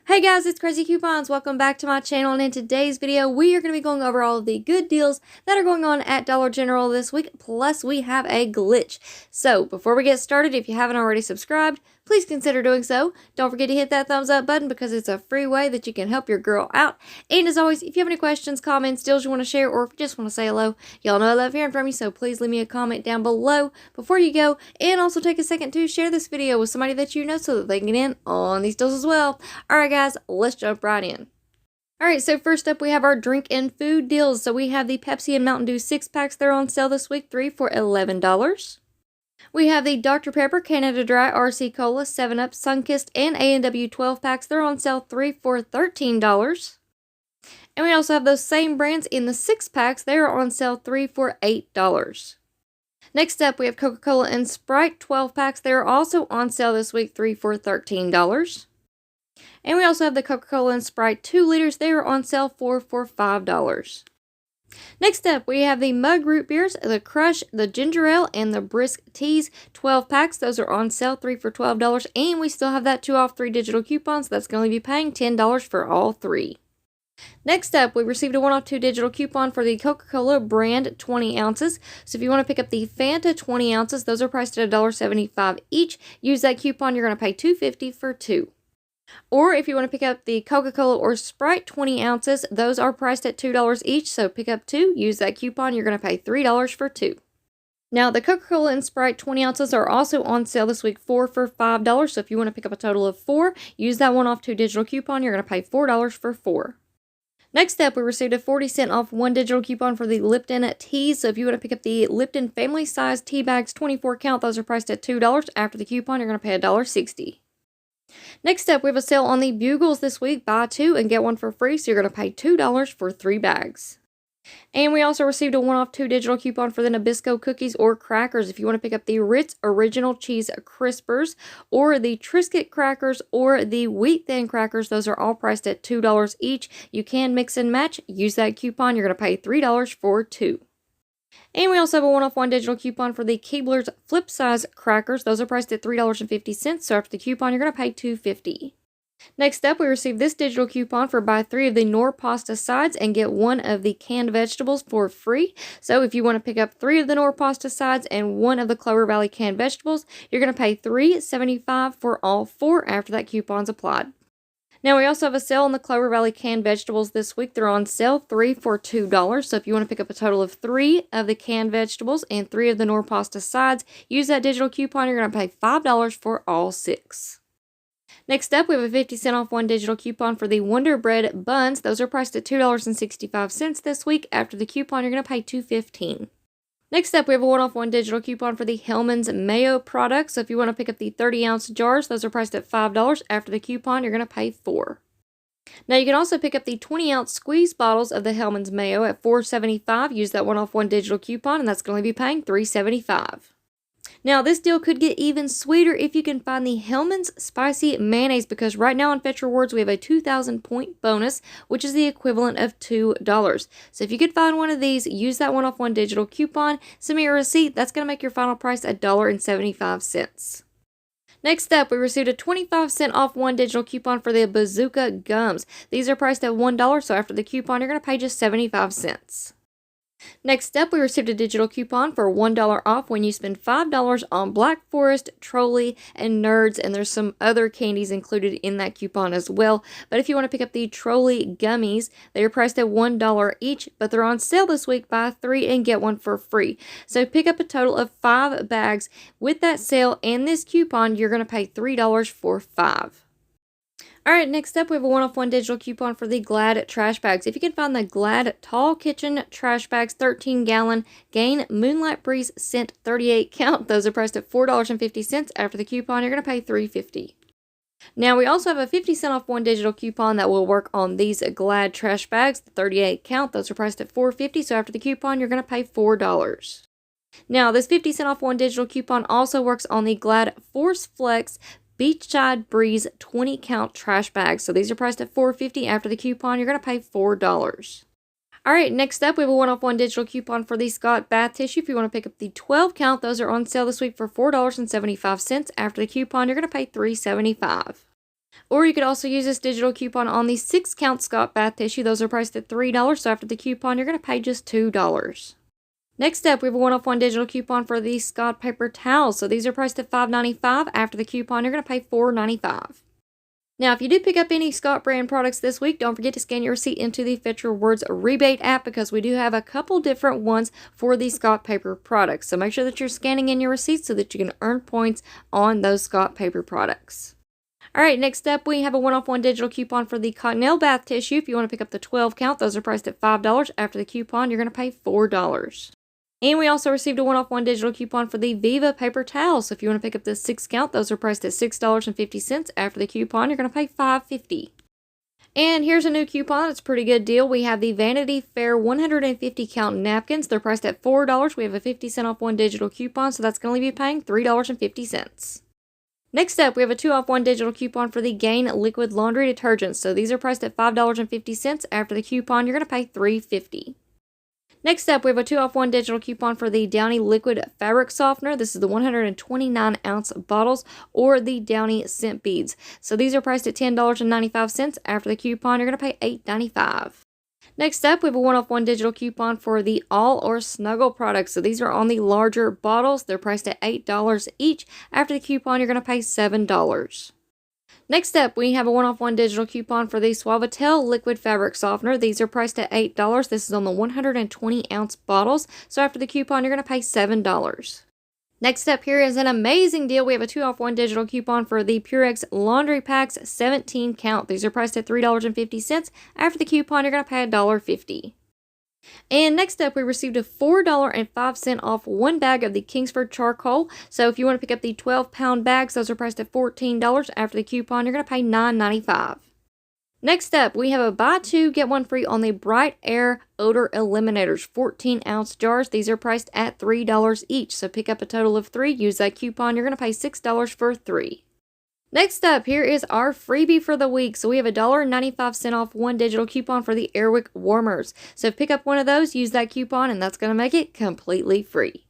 Hey guys, it's Craz-E Coupons. Welcome back to my channel, and in today's video we are going to be going over all of the good deals that are going on at Dollar General this week, plus we have a glitch. So before we get started, if you haven't already subscribed, please consider doing so. Don't forget to hit that thumbs up button because it's a free way that you can help your girl out. And as always, if you have any questions, comments, deals you want to share, or if you just want to say hello, y'all know I love hearing from you, so please leave me a comment down below before you go, and also take a second to share this video with somebody that you know so that they can get in on these deals as well. Alright guys, let's jump right in. Alright, so first up we have our drink and food deals. So we have the Pepsi and Mountain Dew 6-packs. They're on sale this week, 3 for $11. We have the Dr. Pepper, Canada Dry, RC Cola, 7-Up, Sunkist, and A&W 12-packs. They're on sale 3 for $13. And we also have those same brands in the 6-packs. They are on sale 3 for $8. Next up, we have Coca-Cola and Sprite 12-packs. They are also on sale this week, 3 for $13. And we also have the Coca-Cola and Sprite 2 liters. They are on sale 4 for $5. Next up, we have the Mug Root Beers, the Crush, the Ginger Ale, and the Brisk Teas 12-packs. Those are on sale 3 for $12. And we still have that 2 off 3 digital coupons. That's going to be paying $10 for all 3. Next up, we received a 1 off 2 digital coupon for the Coca-Cola brand 20 ounces. So if you want to pick up the Fanta 20 ounces, those are priced at $1.75 each. Use that coupon, you're going to pay $2.50 for 2. Or if you want to pick up the Coca-Cola or Sprite 20 ounces, those are priced at $2 each, so pick up 2, use that coupon, you're going to pay $3 for 2. Now, the Coca-Cola and Sprite 20 ounces are also on sale this week, 4 for $5, so if you want to pick up a total of 4, use that 1 off 2 digital coupon, you're going to pay $4 for 4. Next up, we received a 40-cent off 1 digital coupon for the Lipton teas, so if you want to pick up the Lipton family-size tea bags 24 count, those are priced at $2. After the coupon, you're going to pay $1.60. Next up, we have a sale on the Bugles this week. Buy 2 and get 1 for free, so you're going to pay $2 for 3 bags. And we also received a 1 off 2 digital coupon for the Nabisco cookies or crackers. If you want to pick up the Ritz Original Cheese Crispers or the Triscuit crackers or the Wheat Thin crackers, those are all priced at $2 each. You can mix and match. Use that coupon. You're going to pay $3 for 2. And we also have a 1 off 1 digital coupon for the Keebler's Flip Size Crackers. Those are priced at $3.50, so after the coupon, you're going to pay $2.50. Next up, we received this digital coupon for buy 3 of the Knorr pasta sides and get 1 of the canned vegetables for free. So if you want to pick up 3 of the Knorr pasta sides and 1 of the Clover Valley canned vegetables, you're going to pay $3.75 for all 4 after that coupon's applied. Now, we also have a sale on the Clover Valley canned vegetables this week. They're on sale 3 for $2. So if you want to pick up a total of 3 of the canned vegetables and 3 of the Knorr pasta sides, use that digital coupon. You're going to pay $5 for all 6. Next up, we have a 50-cent off 1 digital coupon for the Wonder Bread buns. Those are priced at $2.65 this week. After the coupon, you're going to pay $2.15. Next up, we have a 1 off 1 digital coupon for the Hellmann's Mayo products. So if you want to pick up the 30-ounce jars, those are priced at $5. After the coupon, you're going to pay $4. Now, you can also pick up the 20-ounce squeeze bottles of the Hellmann's Mayo at $4.75. Use that 1 off 1 digital coupon, and that's going to be paying $3.75. Now, this deal could get even sweeter if you can find the Hellmann's Spicy Mayonnaise, because right now on Fetch Rewards, we have a 2,000 point bonus, which is the equivalent of $2. So if you could find one of these, use that 1 off 1 digital coupon, send me your receipt. That's going to make your final price $1.75. Next up, we received a 25-cent off 1 digital coupon for the Bazooka gums. These are priced at $1, so after the coupon, you're going to pay just 75 cents. Next up, we received a digital coupon for $1 off when you spend $5 on Black Forest, Trolli, and Nerds, and there's some other candies included in that coupon as well. But if you want to pick up the Trolli gummies, they are priced at $1 each, but they're on sale this week. Buy 3 and get 1 for free. So pick up a total of 5 bags. With that sale and this coupon, you're going to pay $3 for 5. Alright, next up we have a 1 off 1 digital coupon for the Glad trash bags. If you can find the Glad Tall Kitchen trash bags, 13-gallon, Gain Moonlight Breeze Scent 38 count, those are priced at $4.50. After the coupon, you're going to pay $3.50. Now, we also have a 50-cent off 1 digital coupon that will work on these Glad trash bags, the 38 count, those are priced at $4.50. So after the coupon, you're going to pay $4. Now, this 50-cent off 1 digital coupon also works on the Glad Force Flex Beachside Breeze 20 count trash bags. So these are priced at $4.50. After the coupon, you're going to pay $4. Alright, next up we have a 1 off 1 digital coupon for the Scott bath tissue. If you want to pick up the 12 count, those are on sale this week for $4.75. After the coupon, you're going to pay $3.75. Or you could also use this digital coupon on the 6-count Scott bath tissue. Those are priced at $3, so after the coupon, you're going to pay just $2. Next up, we have a 1-off-1 digital coupon for the Scott paper towels. So these are priced at $5.95. After the coupon, you're going to pay $4.95. Now, if you do pick up any Scott brand products this week, don't forget to scan your receipt into the Fetch Rewards rebate app because we do have a couple different ones for the Scott paper products. So make sure that you're scanning in your receipts so that you can earn points on those Scott paper products. Alright, next up we have a 1-off-1 digital coupon for the Cottonelle bath tissue. If you want to pick up the 12-count, those are priced at $5. After the coupon, you're going to pay $4. And we also received a 1-off-1 digital coupon for the Viva paper towels. So if you want to pick up the 6-count, those are priced at $6.50. After the coupon, you're going to pay $5.50. And here's a new coupon. It's a pretty good deal. We have the Vanity Fair 150-count napkins. They're priced at $4. We have a 50-cent off 1 digital coupon, so that's going to leave you paying $3.50. Next up, we have a 2-off-1 digital coupon for the Gain liquid laundry detergents. So these are priced at $5.50. After the coupon, you're going to pay $3.50. Next up, we have a 2-off-1 digital coupon for the Downy liquid fabric softener. This is the 129-ounce bottles or the Downy scent beads. So these are priced at $10.95. After the coupon, you're going to pay $8.95. Next up, we have a 1-off-1 digital coupon for the All or Snuggle products. So these are on the larger bottles. They're priced at $8 each. After the coupon, you're going to pay $7. Next up, we have a 1-off-1 digital coupon for the Suavitel liquid fabric softener. These are priced at $8. This is on the 120-ounce bottles. So after the coupon, you're going to pay $7. Next up here is an amazing deal. We have a 2-off-1 digital coupon for the Purex laundry packs 17-count. These are priced at $3.50. After the coupon, you're going to pay $1.50. And next up, we received a $4.05 off 1 bag of the Kingsford charcoal. So if you want to pick up the 12-pound bags, those are priced at $14. After the coupon, you're going to pay $9.95. Next up, we have a buy 2, get 1 free on the Bright Air Odor Eliminators 14-ounce jars. These are priced at $3 each. So pick up a total of 3. Use that coupon. You're going to pay $6 for 3. Next up, here is our freebie for the week. So we have a $1.95 off 1 digital coupon for the Airwick warmers. So pick up one of those, use that coupon, and that's going to make it completely free.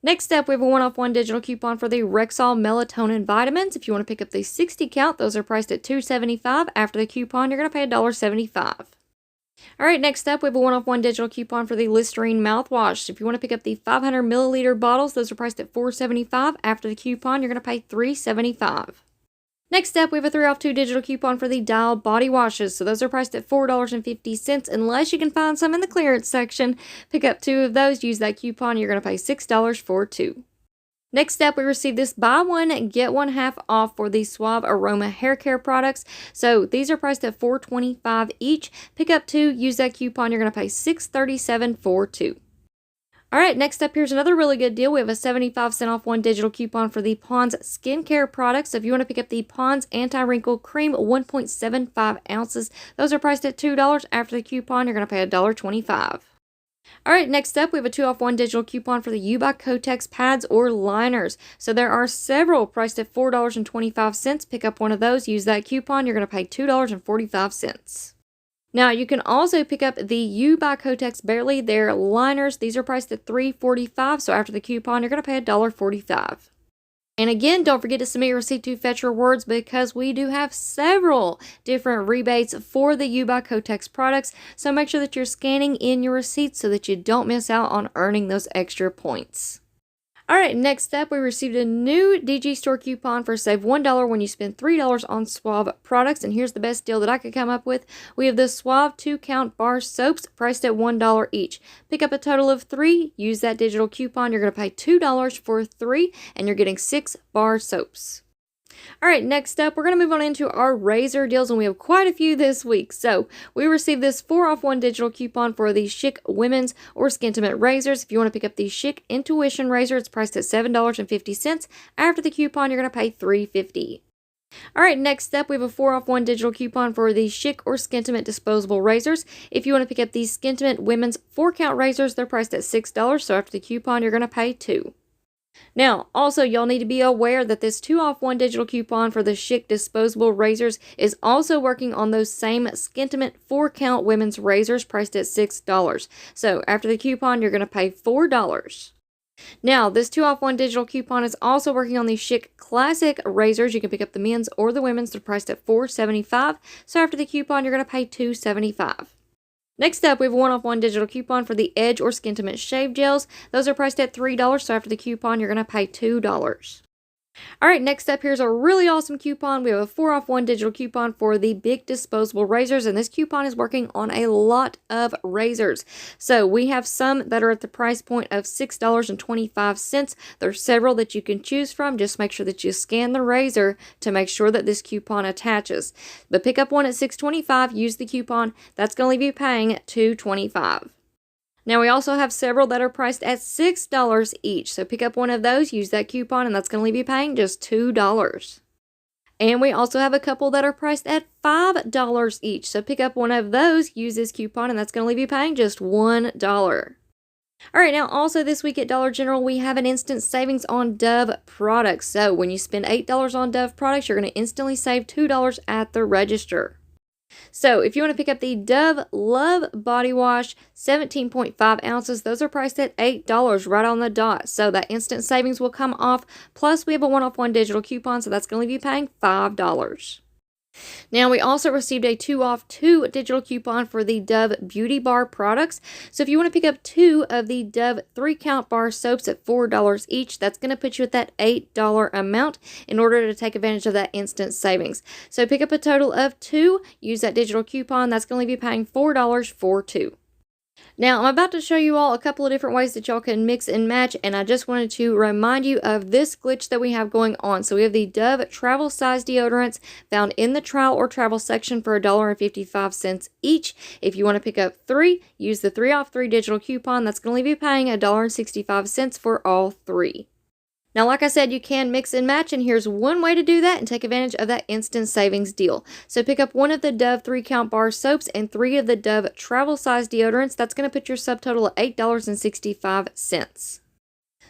Next up, we have a 1-off-1 digital coupon for the Rexall melatonin vitamins. If you want to pick up the 60-count, those are priced at $2.75. After the coupon, you're going to pay $1.75. Alright, next up, we have a 1-off-1 digital coupon for the Listerine mouthwash. If you want to pick up the 500 milliliter bottles, those are priced at $4.75. After the coupon, you're going to pay $3.75. Next up, we have a 3-off-2 digital coupon for the Dial body washes. So those are priced at $4.50 unless you can find some in the clearance section. Pick up 2 of those, use that coupon, you're going to pay $6 for 2. Next up, we received this buy 1, get 1 half off for the Suave Aroma hair care products. So these are priced at $4.25 each. Pick up 2, use that coupon, you're going to pay $6.37 for 2. Alright, next up, here's another really good deal. We have a 75-cent off 1 digital coupon for the Pond's skincare products. So if you want to pick up the Pond's Anti-Wrinkle Cream 1.75 ounces, those are priced at $2. After the coupon, you're going to pay $1.25. Alright, next up, we have a 2-off-1 digital coupon for the U by Kotex pads or liners. So there are several priced at $4.25. Pick up one of those, use that coupon, you're going to pay $2.45. Now, you can also pick up the U by Kotex Barely. They're liners. These are priced at $3.45, so after the coupon, you're going to pay $1.45. And again, don't forget to submit your receipt to Fetch Rewards because we do have several different rebates for the U by Kotex products. So make sure that you're scanning in your receipts so that you don't miss out on earning those extra points. Alright, next up, we received a new DG Store coupon for save $1 when you spend $3 on Suave products. And here's the best deal that I could come up with. We have the Suave 2-count bar soaps priced at $1 each. Pick up a total of 3, use that digital coupon, you're going to pay $2 for 3, and you're getting 6 bar soaps. Alright, next up, we're going to move on into our razor deals, and we have quite a few this week. So, we received this 4-off-1 digital coupon for the Schick women's or Skintimate razors. If you want to pick up the Schick Intuition razor, it's priced at $7.50. After the coupon, you're going to pay $3.50. Alright, next up, we have a 4-off-1 digital coupon for the Schick or Skintimate disposable razors. If you want to pick up the Skintimate women's 4-count razors, they're priced at $6, so after the coupon, you're going to pay $2. Now, also, y'all need to be aware that this 2-off-1 digital coupon for the Schick disposable razors is also working on those same Skintimate 4-count women's razors priced at $6. So, after the coupon, you're going to pay $4. Now, this 2 off 1 digital coupon is also working on the Chic Classic razors. You can pick up the men's or the women's. They're priced at $4.75. So after the coupon, you're going to pay $2.75. Next up, we have a 1 off 1 digital coupon for the Edge or Skintimate shave gels. Those are priced at $3. So after the coupon, you're going to pay $2. Alright, next up, here's a really awesome coupon. We have a 4 off 1 digital coupon for the big disposable razors, and this coupon is working on a lot of razors. So we have some that are at the price point of $6.25. There's several that you can choose from. Just make sure that you scan the razor to make sure that this coupon attaches. But pick up one at $6.25, use the coupon. That's going to leave you paying $2.25. Now, we also have several that are priced at $6 each. So pick up one of those, use that coupon, and that's going to leave you paying just $2. And we also have a couple that are priced at $5 each. So pick up one of those, use this coupon, and that's going to leave you paying just $1. All right, now also this week at Dollar General, we have an instant savings on Dove products. So when you spend $8 on Dove products, you're going to instantly save $2 at the register. So if you want to pick up the Dove Love Body Wash, 17.5 ounces, those are priced at $8 right on the dot. So that instant savings will come off. Plus, we have a 1 off 1 digital coupon, so that's going to leave you paying $5. Now, we also received a 2 off 2 digital coupon for the Dove Beauty Bar products. So if you want to pick up 2 of the Dove 3-count bar soaps at $4 each, that's going to put you at that $8 amount in order to take advantage of that instant savings. So pick up a total of 2, use that digital coupon, that's going to leave you paying $4 for 2. Now, I'm about to show you all a couple of different ways that y'all can mix and match, and I just wanted to remind you of this glitch that we have going on. So we have the Dove travel size deodorants found in the trial or travel section for $1.55 each. If you want to pick up 3, use the 3 off 3 digital coupon. That's going to leave you paying $1.65 for all 3. Now, like I said, you can mix and match, and here's one way to do that and take advantage of that instant savings deal. So pick up 1 of the Dove 3-count bar soaps and 3 of the Dove travel size deodorants. That's going to put your subtotal at $8.65.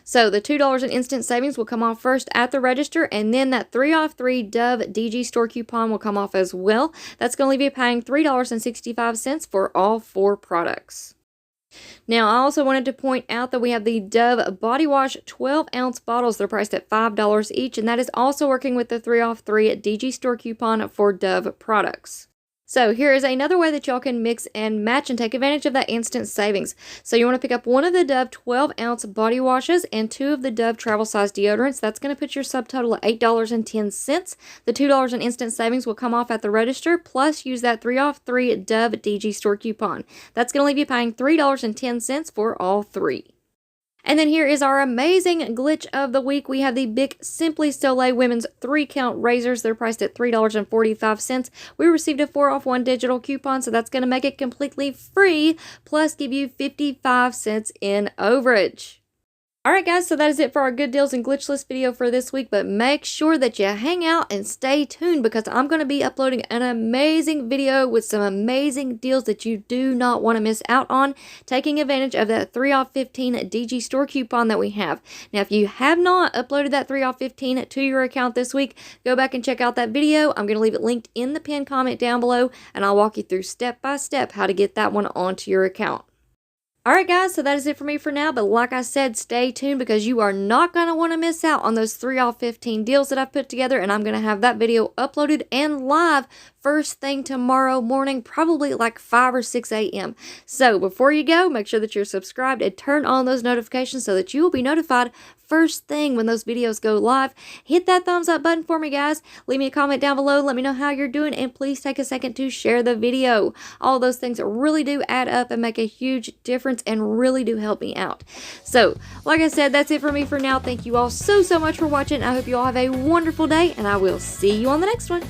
So the $2 in instant savings will come off first at the register, and then that 3 off 3 Dove DG store coupon will come off as well. That's going to leave you paying $3.65 for all 4 products. Now, I also wanted to point out that we have the Dove Body Wash 12-ounce bottles. They're priced at $5 each, and that is also working with the 3 off 3 DG store coupon for Dove products. So here is another way that y'all can mix and match and take advantage of that instant savings. So you want to pick up 1 of the Dove 12-ounce body washes and 2 of the Dove travel size deodorants. That's going to put your subtotal at $8.10. The $2 in instant savings will come off at the register, plus use that 3 off 3 Dove DG store coupon. That's going to leave you paying $3.10 for all 3. And then here is our amazing glitch of the week. We have the Bic Simply Soleil Women's 3-count razors. They're priced at $3.45. We received a 4 off 1 digital coupon, so that's going to make it completely free, plus give you 55 cents in overage. Alright guys, so that is it for our good deals and glitch list video for this week, but make sure that you hang out and stay tuned because I'm going to be uploading an amazing video with some amazing deals that you do not want to miss out on, taking advantage of that 3 off 15 DG store coupon that we have. Now, if you have not uploaded that 3 off 15 to your account this week, go back and check out that video. I'm going to leave it linked in the pinned comment down below, and I'll walk you through step by step how to get that one onto your account. Alright guys, so that is it for me for now, but like I said, stay tuned because you are not going to want to miss out on those 3 off 15 deals that I've put together, and I'm going to have that video uploaded and live first thing tomorrow morning, probably like 5 or 6 a.m. So before you go, make sure that you're subscribed and turn on those notifications so that you will be notified first thing when those videos go live. Hit that thumbs up button for me, guys. Leave me a comment down below. Let me know how you're doing, and please take a second to share the video. All those things really do add up and make a huge difference and really do help me out. So, like I said, that's it for me for now. Thank you all so much for watching. I hope you all have a wonderful day, and I will see you on the next one.